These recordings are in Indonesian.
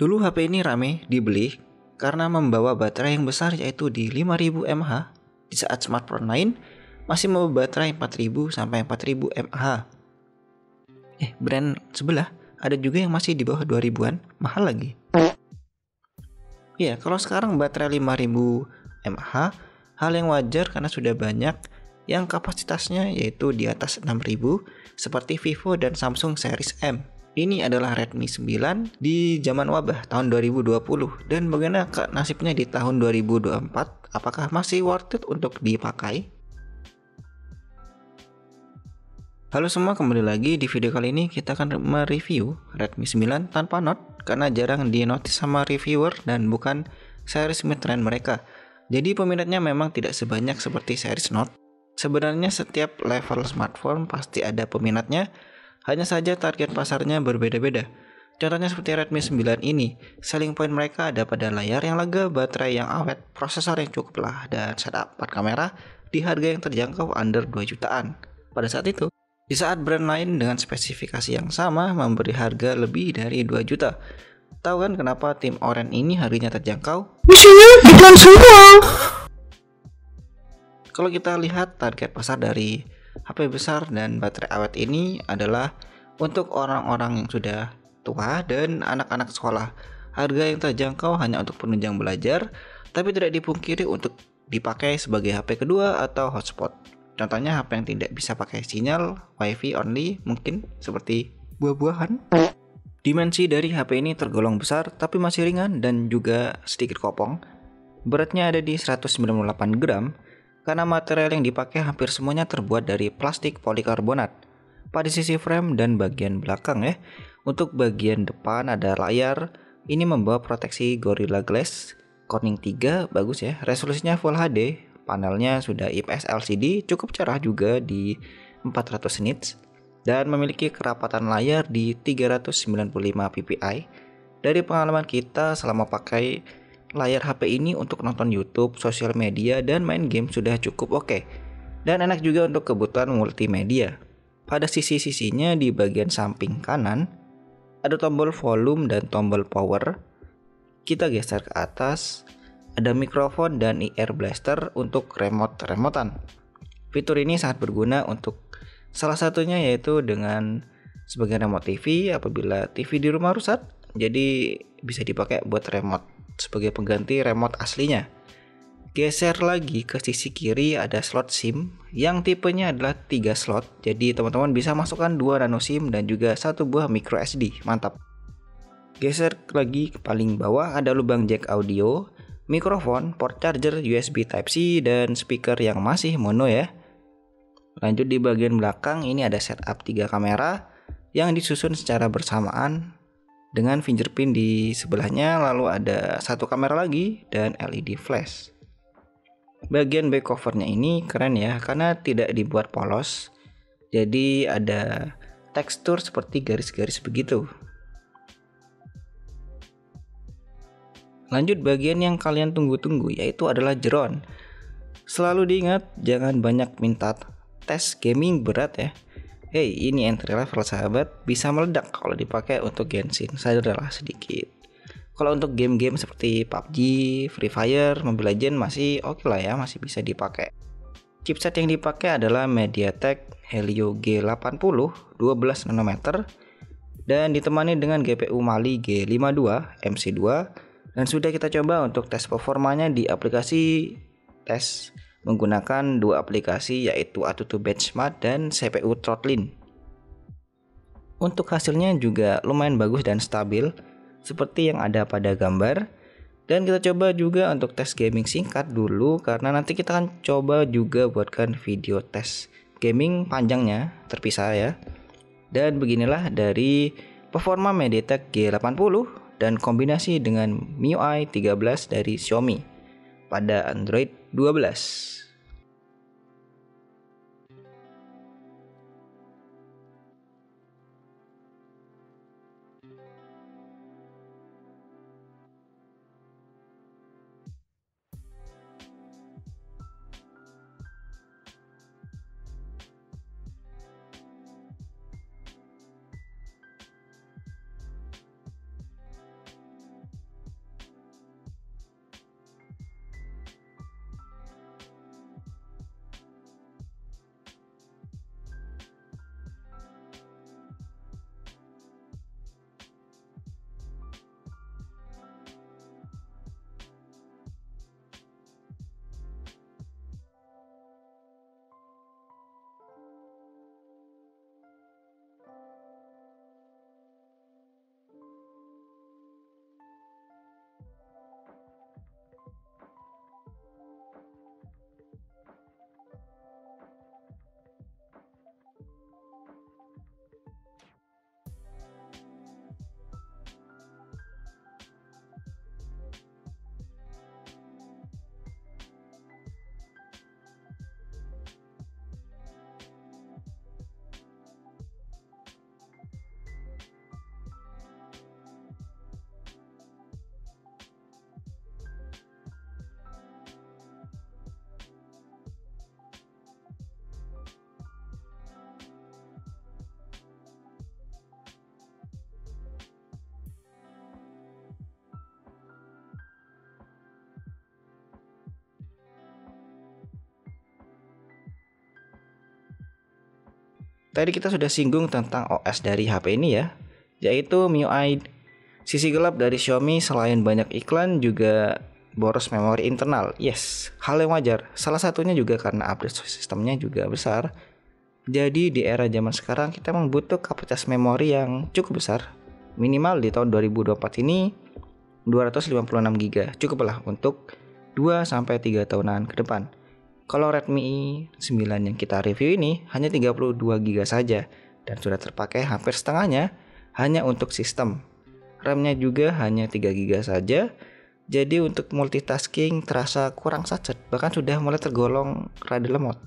Dulu HP ini rame dibeli karena membawa baterai yang besar yaitu di 5000 mAh, di saat smartphone lain masih membawa baterai 4000 sampai 4000 mAh. Brand sebelah ada juga yang masih di bawah 2000-an, mahal lagi. Kalau sekarang baterai 5000 mAh hal yang wajar karena sudah banyak yang kapasitasnya yaitu di atas 6000 seperti Vivo dan Samsung Series M. Ini adalah Redmi 9 di zaman wabah tahun 2020 dan bagaimana nasibnya di tahun 2024? Apakah masih worth it untuk dipakai? Halo semua, kembali lagi di video kali ini kita akan mereview Redmi 9 tanpa Note karena jarang di-notice sama reviewer dan bukan series mid-range mereka. Jadi peminatnya memang tidak sebanyak seperti series Note. Sebenarnya setiap level smartphone pasti ada peminatnya, hanya saja target pasarnya berbeda-beda. Contohnya seperti Redmi 9 ini, selling point mereka ada pada layar yang lega, baterai yang awet, prosesor yang cukup lah, dan setup 4 kamera di harga yang terjangkau under 2 jutaan. Pada saat itu, di saat brand lain dengan spesifikasi yang sama memberi harga lebih dari 2 juta. Tahu kan kenapa tim Oren ini harganya terjangkau? Isinya iklan semua. Kalau kita lihat target pasar dari HP besar dan baterai awet ini adalah untuk orang-orang yang sudah tua dan anak-anak sekolah. Harga yang terjangkau hanya untuk penunjang belajar, tapi tidak dipungkiri untuk dipakai sebagai HP kedua atau hotspot. Contohnya HP yang tidak bisa pakai sinyal, wifi only, mungkin seperti buah-buahan. Dimensi dari HP ini tergolong besar tapi masih ringan dan juga sedikit kopong. Beratnya ada di 198 gram. Karena material yang dipakai hampir semuanya terbuat dari plastik polikarbonat. Pada sisi frame dan bagian belakang untuk bagian depan ada layar. Ini membawa proteksi Gorilla Glass Corning 3, bagus ya. Resolusinya Full HD, panelnya sudah IPS LCD, cukup cerah juga di 400 nits dan memiliki kerapatan layar di 395 ppi. Dari pengalaman kita selama pakai layar HP ini untuk nonton YouTube, sosial media, dan main game sudah cukup oke. Dan enak juga untuk kebutuhan multimedia. Pada sisi-sisinya di bagian samping kanan, ada tombol volume dan tombol power. Kita geser ke atas, ada mikrofon dan ear blaster untuk remote-remotan. Fitur ini sangat berguna untuk salah satunya yaitu dengan sebagai remote TV apabila TV di rumah rusak. Jadi bisa dipakai buat remote sebagai pengganti remote aslinya. Geser lagi ke sisi kiri ada slot SIM yang tipenya adalah 3 slot. Jadi teman-teman bisa masukkan 2 nano SIM dan juga 1 buah micro SD. Mantap. Geser lagi ke paling bawah ada lubang jack audio, mikrofon, port charger USB Type-C dan speaker yang masih mono ya. Lanjut di bagian belakang ini ada setup 3 kamera yang disusun secara bersamaan dengan fingerprint di sebelahnya, lalu ada 1 kamera lagi dan LED flash. Bagian back covernya ini keren ya karena tidak dibuat polos, jadi ada tekstur seperti garis-garis begitu. Lanjut bagian yang kalian tunggu-tunggu yaitu adalah jeron. Selalu diingat jangan banyak minta tes gaming berat ya. Ini entry level sahabat, bisa meledak kalau dipakai untuk Genshin, sadarlah sedikit. Kalau untuk game-game seperti PUBG, Free Fire, Mobile Legends masih oke lah ya, masih bisa dipakai. Chipset yang dipakai adalah MediaTek Helio G80 12 nanometer dan ditemani dengan GPU Mali G52 MC2 dan sudah kita coba untuk tes performanya di aplikasi tes menggunakan 2 aplikasi yaitu AnTuTu Benchmark dan CPU Throttling. Untuk hasilnya juga lumayan bagus dan stabil seperti yang ada pada gambar. Dan kita coba juga untuk tes gaming singkat dulu karena nanti kita akan coba juga buatkan video tes gaming panjangnya terpisah ya. Dan beginilah dari performa MediaTek G80 dan kombinasi dengan MIUI 13 dari Xiaomi pada Android 12. Tadi kita sudah singgung tentang OS dari HP ini ya, yaitu MIUI. Sisi gelap dari Xiaomi selain banyak iklan juga boros memori internal. Yes, hal yang wajar. Salah satunya juga karena update sistemnya juga besar. Jadi di era zaman sekarang kita memang butuh kapasitas memori yang cukup besar. Minimal di tahun 2024 ini 256 GB cukuplah untuk 2-3 tahunan ke depan. Kalau Redmi 9 yang kita review ini hanya 32 GB saja dan sudah terpakai hampir setengahnya hanya untuk sistem. RAM-nya juga hanya 3 GB saja. Jadi untuk multitasking terasa kurang sacet, bahkan sudah mulai tergolong rada lemot.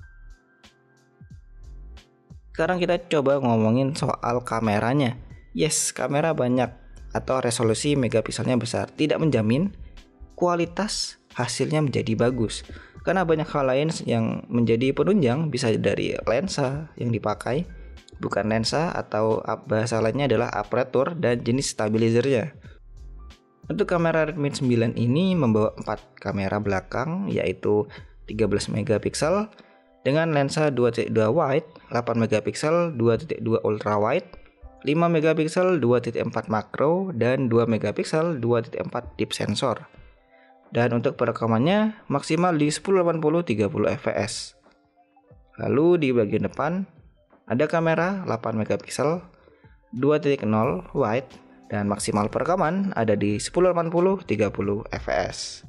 Sekarang kita coba ngomongin soal kameranya. Yes, kamera banyak atau resolusi megapikselnya besar tidak menjamin kualitas hasilnya menjadi bagus. Karena banyak hal lain yang menjadi penunjang, bisa dari lensa yang dipakai, bukan lensa, atau bahasa lainnya adalah aperture dan jenis stabilizernya. Untuk kamera Redmi 9 ini membawa 4 kamera belakang, yaitu 13 megapiksel dengan lensa 2.2 wide, 8 megapiksel 2.2 ultra wide, 5 megapiksel 2.4 makro, dan 2 megapiksel 2.4 deep sensor. Dan untuk perekamannya maksimal di 1080 30 fps. Lalu di bagian depan ada kamera 8 megapiksel 2.0 wide dan maksimal perekaman ada di 1080 30 fps.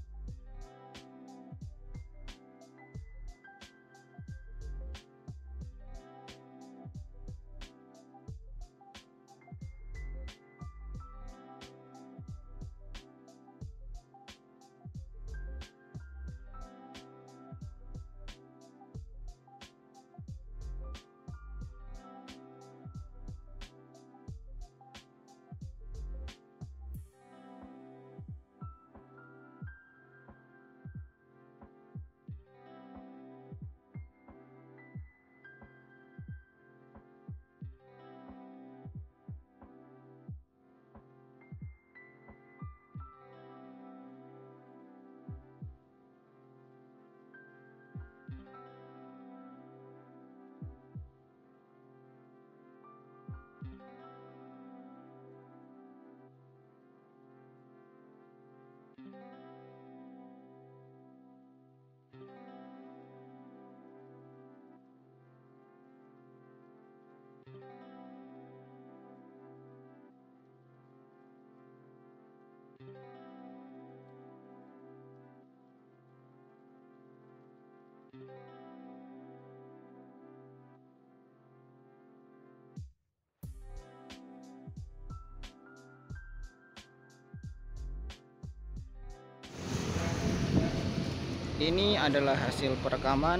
Ini adalah hasil perekaman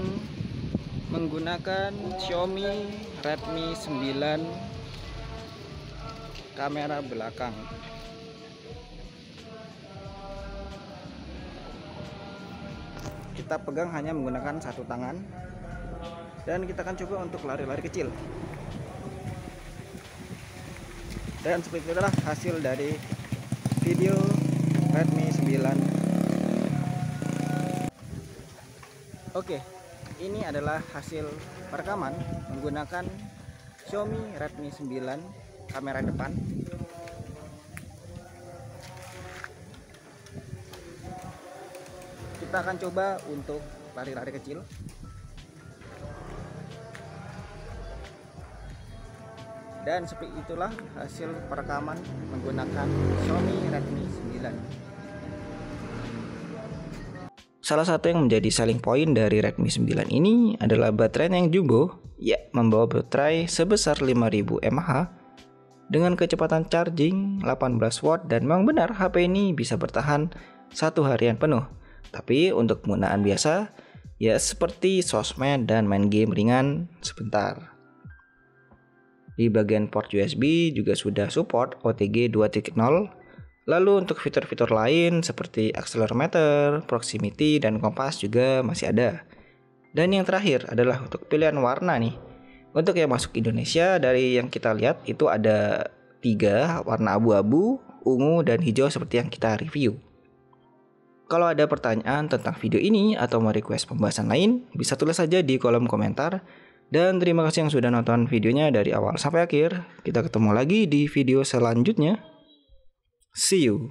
menggunakan Xiaomi Redmi 9 kamera belakang. Kita pegang hanya menggunakan satu tangan dan kita akan coba untuk lari-lari kecil. Dan seperti itulah hasil dari video Redmi 9. Oke, ini adalah hasil perekaman menggunakan Xiaomi Redmi 9 kamera depan. Kita akan coba untuk lari-lari kecil. Dan seperti itulah hasil perekaman menggunakan Xiaomi Redmi 9. Salah satu yang menjadi selling point dari Redmi 9 ini adalah baterainya yang jumbo, ya, membawa baterai sebesar 5000 mAh dengan kecepatan charging 18 watt, dan memang benar HP ini bisa bertahan 1 harian penuh. Tapi untuk penggunaan biasa, ya seperti sosmed dan main game ringan sebentar. Di bagian port USB juga sudah support OTG 2.0. Lalu untuk fitur-fitur lain seperti accelerometer, proximity, dan kompas juga masih ada. Dan yang terakhir adalah untuk pilihan warna nih. Untuk yang masuk Indonesia, dari yang kita lihat itu ada 3 warna: abu-abu, ungu, dan hijau seperti yang kita review. Kalau ada pertanyaan tentang video ini atau mau request pembahasan lain, bisa tulis saja di kolom komentar. Dan terima kasih yang sudah nonton videonya dari awal sampai akhir. Kita ketemu lagi di video selanjutnya. See you.